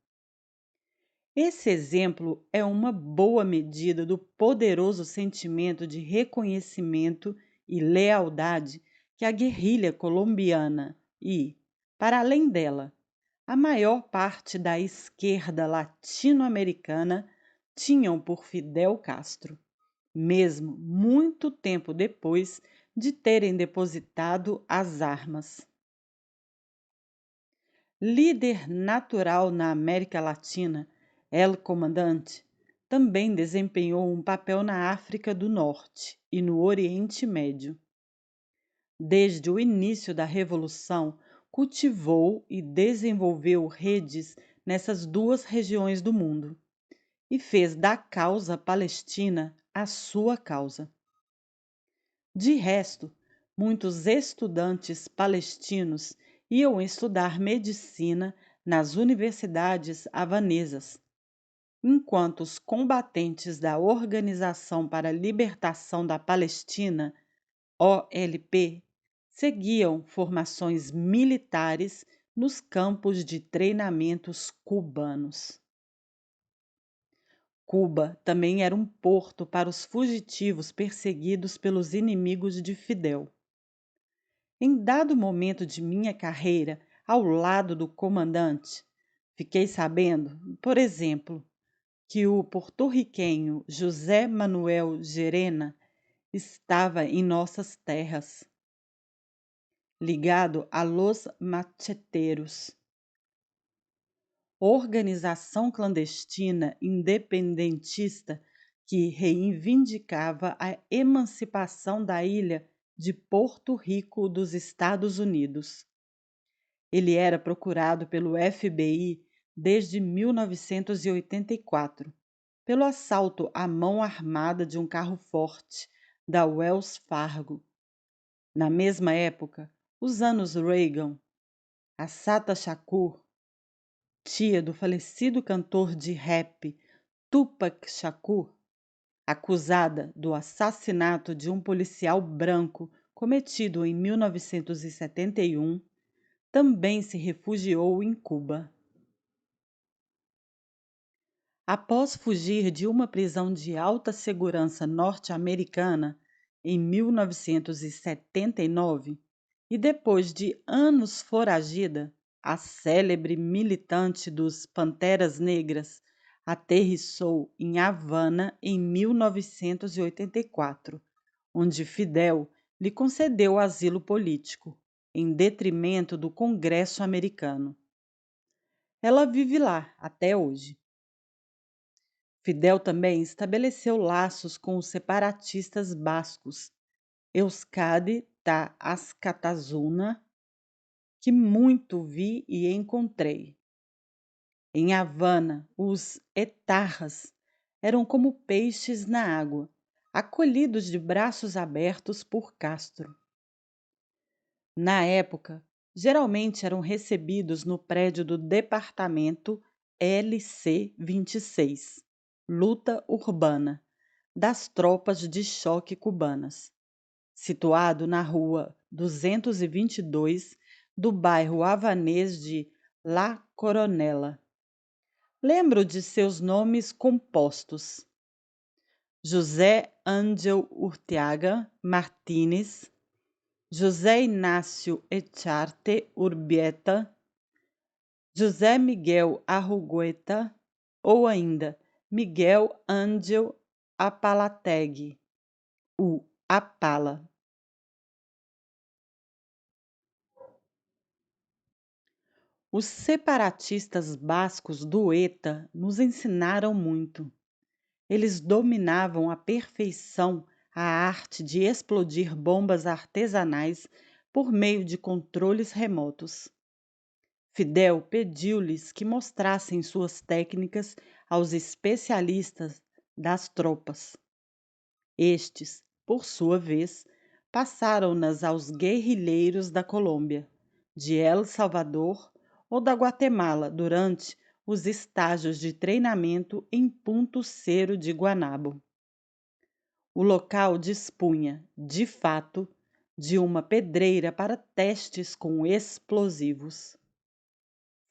Esse exemplo é uma boa medida do poderoso sentimento de reconhecimento e lealdade que a guerrilha colombiana e, para além dela, a maior parte da esquerda latino-americana tinham por Fidel Castro, mesmo muito tempo depois de terem depositado as armas. Líder natural na América Latina, El Comandante também desempenhou um papel na África do Norte e no Oriente Médio. Desde o início da Revolução, cultivou e desenvolveu redes nessas duas regiões do mundo e fez da causa palestina a sua causa. De resto, muitos estudantes palestinos iam estudar medicina nas universidades havanesas, enquanto os combatentes da Organização para a Libertação da Palestina, OLP, seguiam formações militares nos campos de treinamentos cubanos. Cuba também era um porto para os fugitivos perseguidos pelos inimigos de Fidel. Em dado momento de minha carreira, ao lado do comandante, fiquei sabendo, por exemplo, que o porto-riquenho José Manuel Gerena estava em nossas terras, ligado a Los Macheteros, organização clandestina independentista que reivindicava a emancipação da ilha de Porto Rico dos Estados Unidos. Ele era procurado pelo FBI desde 1984, pelo assalto à mão armada de um carro forte da Wells Fargo. Na mesma época, os anos Reagan, Assata Shakur, tia do falecido cantor de rap Tupac Shakur, acusada do assassinato de um policial branco cometido em 1971, também se refugiou em Cuba. Após fugir de uma prisão de alta segurança norte-americana em 1979 e depois de anos foragida, a célebre militante dos Panteras Negras aterrissou em Havana em 1984, onde Fidel lhe concedeu asilo político, em detrimento do Congresso americano. Ela vive lá até hoje. Fidel também estabeleceu laços com os separatistas bascos, Euskadi da Askatasuna, que muito vi e encontrei. Em Havana, os etarras eram como peixes na água, acolhidos de braços abertos por Castro. Na época, geralmente eram recebidos no prédio do departamento LC-26, Luta Urbana, das tropas de choque cubanas, situado na rua 222 do bairro havanês de La Coronela. Lembro de seus nomes compostos: José Ángel Urteaga Martínez, José Inácio Echarte Urbieta, José Miguel Arrugueta ou ainda Miguel Ángel Apalateg, o Apala. Os separatistas bascos do ETA nos ensinaram muito. Eles dominavam à perfeição a arte de explodir bombas artesanais por meio de controles remotos. Fidel pediu-lhes que mostrassem suas técnicas aos especialistas das tropas. Estes, por sua vez, passaram-nas aos guerrilheiros da Colômbia, de El Salvador ou da Guatemala durante os estágios de treinamento em Punto Cero de Guanabo. O local dispunha, de fato, de uma pedreira para testes com explosivos.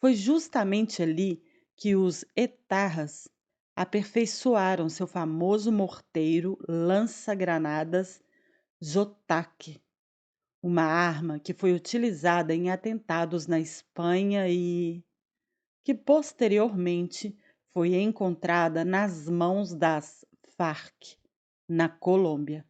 Foi justamente ali que os etarras aperfeiçoaram seu famoso morteiro lança-granadas Jotaque, uma arma que foi utilizada em atentados na Espanha e que posteriormente foi encontrada nas mãos das Farc, na Colômbia.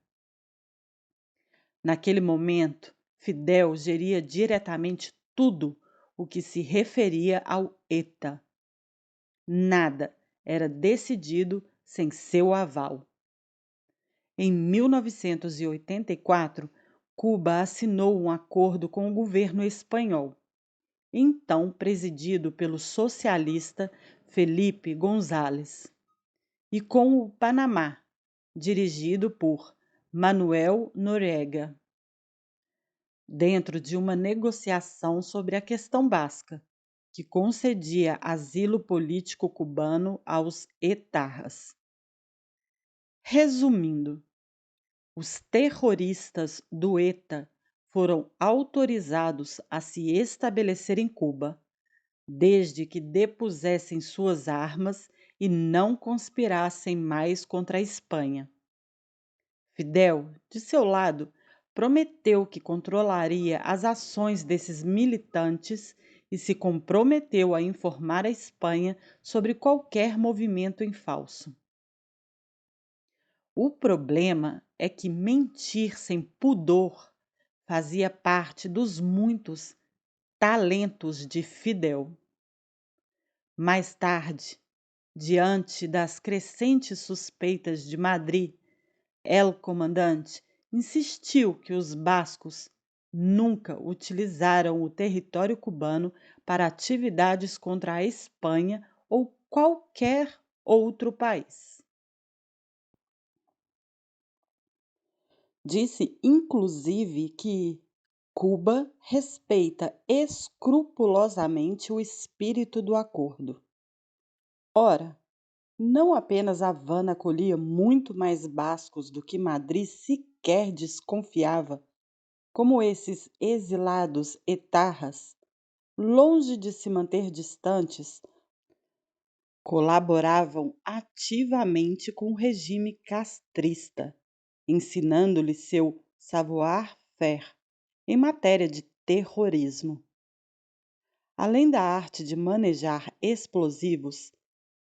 Naquele momento, Fidel geria diretamente tudo o que se referia ao ETA. Nada era decidido sem seu aval. Em 1984, Cuba assinou um acordo com o governo espanhol, então presidido pelo socialista Felipe González, e com o Panamá, dirigido por Manuel Noriega, dentro de uma negociação sobre a questão basca, que concedia asilo político cubano aos etarras. Resumindo, os terroristas do ETA foram autorizados a se estabelecer em Cuba, desde que depusessem suas armas e não conspirassem mais contra a Espanha. Fidel, de seu lado, prometeu que controlaria as ações desses militantes e se comprometeu a informar a Espanha sobre qualquer movimento em falso. O problema é que mentir sem pudor fazia parte dos muitos talentos de Fidel. Mais tarde, diante das crescentes suspeitas de Madrid, El Comandante insistiu que os bascos nunca utilizaram o território cubano para atividades contra a Espanha ou qualquer outro país. Disse, inclusive, que Cuba respeita escrupulosamente o espírito do acordo. Ora, não apenas Havana acolhia muito mais bascos do que Madrid sequer desconfiava, como esses exilados etarras, longe de se manter distantes, colaboravam ativamente com o regime castrista, ensinando-lhe seu savoir-faire em matéria de terrorismo. Além da arte de manejar explosivos,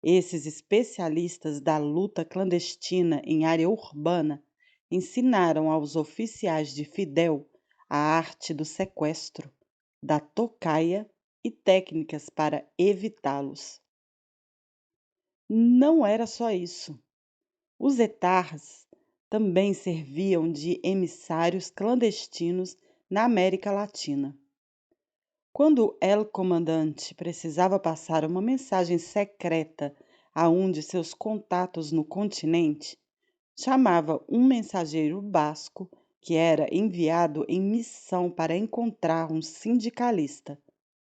esses especialistas da luta clandestina em área urbana ensinaram aos oficiais de Fidel a arte do sequestro, da tocaia e técnicas para evitá-los. Não era só isso. Os etarras também serviam de emissários clandestinos na América Latina. Quando El Comandante precisava passar uma mensagem secreta a um de seus contatos no continente, chamava um mensageiro basco que era enviado em missão para encontrar um sindicalista,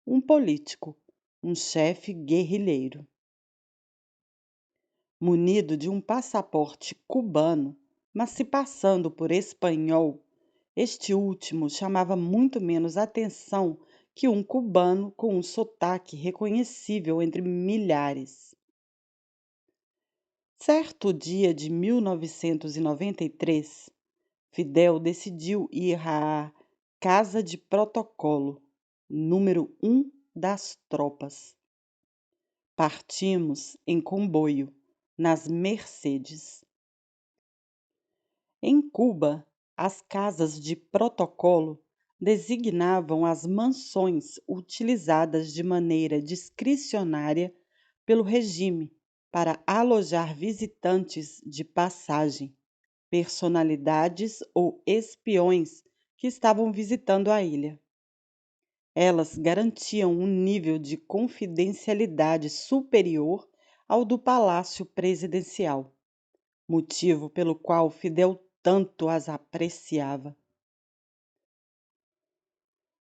um político, um chefe guerrilheiro. Munido de um passaporte cubano, mas se passando por espanhol, este último chamava muito menos atenção que um cubano com um sotaque reconhecível entre milhares. Certo dia de 1993, Fidel decidiu ir à Casa de Protocolo, número 1 das tropas. Partimos em comboio, nas Mercedes. Em Cuba, as casas de protocolo designavam as mansões utilizadas de maneira discricionária pelo regime para alojar visitantes de passagem, personalidades ou espiões que estavam visitando a ilha. Elas garantiam um nível de confidencialidade superior ao do Palácio Presidencial, motivo pelo qual Fidel tanto as apreciava.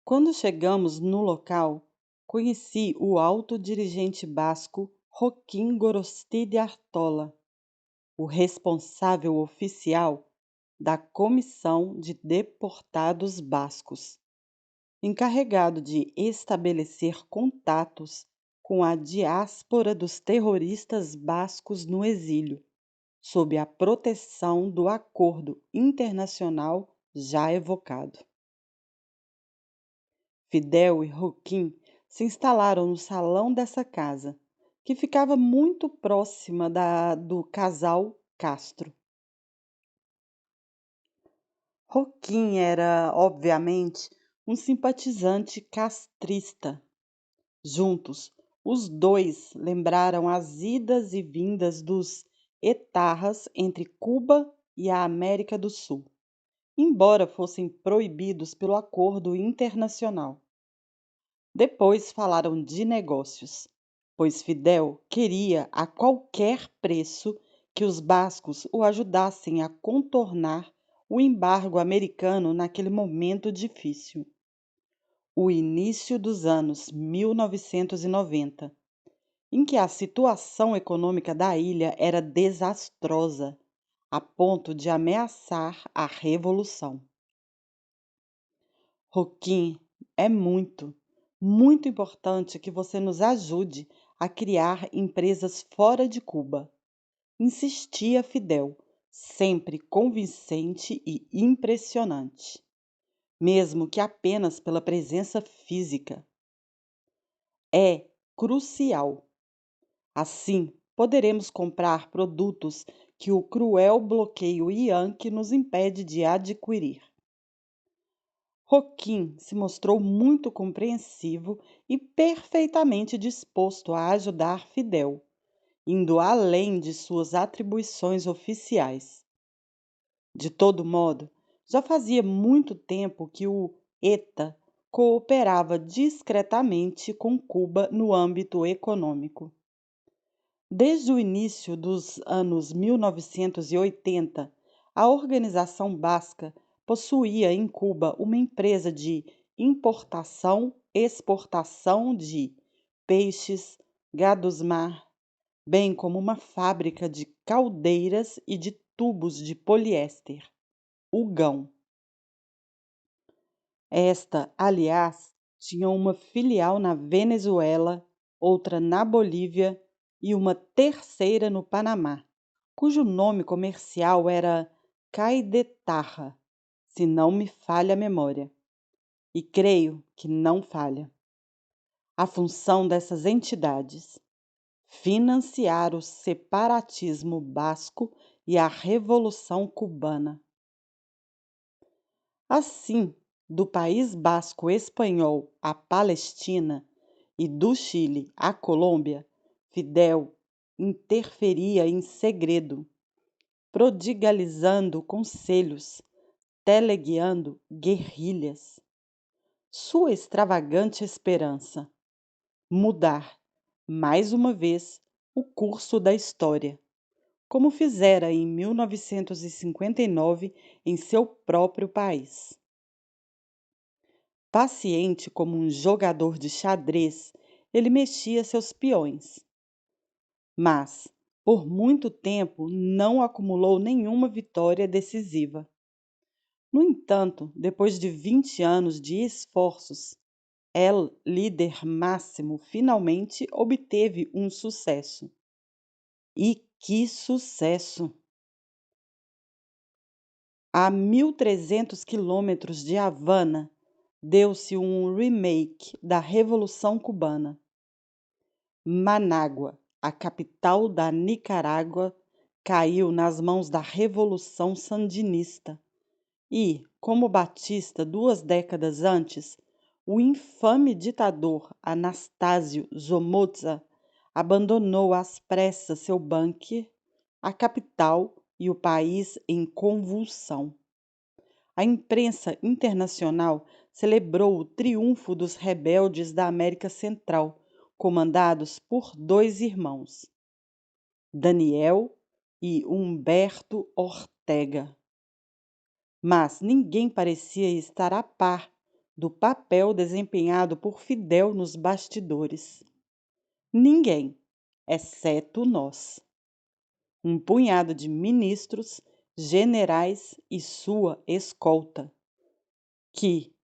Quando chegamos no local, conheci o alto dirigente basco Joaquim Gorostidi Artola, o responsável oficial da Comissão de Deportados Bascos, encarregado de estabelecer contatos com a diáspora dos terroristas bascos no exílio, sob a proteção do acordo internacional já evocado. Fidel e Joaquim se instalaram no salão dessa casa, que ficava muito próxima do casal Castro. Joaquim era, obviamente, um simpatizante castrista. Juntos, os dois lembraram as idas e vindas dos etarras entre Cuba e a América do Sul, embora fossem proibidos pelo acordo internacional. Depois falaram de negócios, pois Fidel queria a qualquer preço que os bascos o ajudassem a contornar o embargo americano naquele momento difícil. o início dos anos 1990, em que a situação econômica da ilha era desastrosa, a ponto de ameaçar a revolução. Roquim, é muito importante que você nos ajude a criar empresas fora de Cuba. Insistia Fidel, sempre convincente e impressionante, mesmo que apenas pela presença física. É crucial. Assim, poderemos comprar produtos que o cruel bloqueio Yankee nos impede de adquirir. Roquim se mostrou muito compreensivo e perfeitamente disposto a ajudar Fidel, indo além de suas atribuições oficiais. De todo modo, já fazia muito tempo que o ETA cooperava discretamente com Cuba no âmbito econômico. Desde o início dos anos 1980, a Organização Basca possuía em Cuba uma empresa de importação-exportação de peixes, gados-mar, bem como uma fábrica de caldeiras e de tubos de poliéster, o GAU. Esta, aliás, tinha uma filial na Venezuela, outra na Bolívia e uma terceira no Panamá, cujo nome comercial era Caidetarra, se não me falha a memória. E creio que não falha. A função dessas entidades: financiar o separatismo basco e a Revolução Cubana. Assim, do País Basco espanhol à Palestina e do Chile à Colômbia, Fidel interferia em segredo, prodigalizando conselhos, teleguiando guerrilhas. Sua extravagante esperança: mudar, mais uma vez, o curso da história, como fizera em 1959 em seu próprio país. Paciente como um jogador de xadrez, ele mexia seus peões. Mas, por muito tempo, não acumulou nenhuma vitória decisiva. No entanto, depois de 20 anos de esforços, El líder máximo finalmente obteve um sucesso. E que sucesso! A 1.300 quilômetros de Havana, deu-se um remake da Revolução Cubana. Manágua, a capital da Nicarágua, caiu nas mãos da Revolução Sandinista e, como Batista 2 décadas antes, o infame ditador Anastácio Somoza abandonou às pressas seu bunker, a capital e o país em convulsão. A imprensa internacional celebrou o triunfo dos rebeldes da América Central, comandados por 2 irmãos, Daniel e Humberto Ortega. Mas ninguém parecia estar a par do papel desempenhado por Fidel nos bastidores. Ninguém, exceto nós. Um punhado de ministros, generais e sua escolta, que,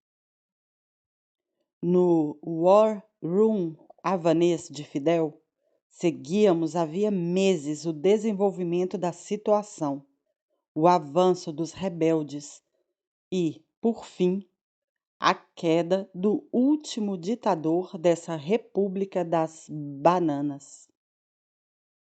no War Room havanês de Fidel, seguíamos havia meses o desenvolvimento da situação, o avanço dos rebeldes e, por fim, a queda do último ditador dessa República das Bananas.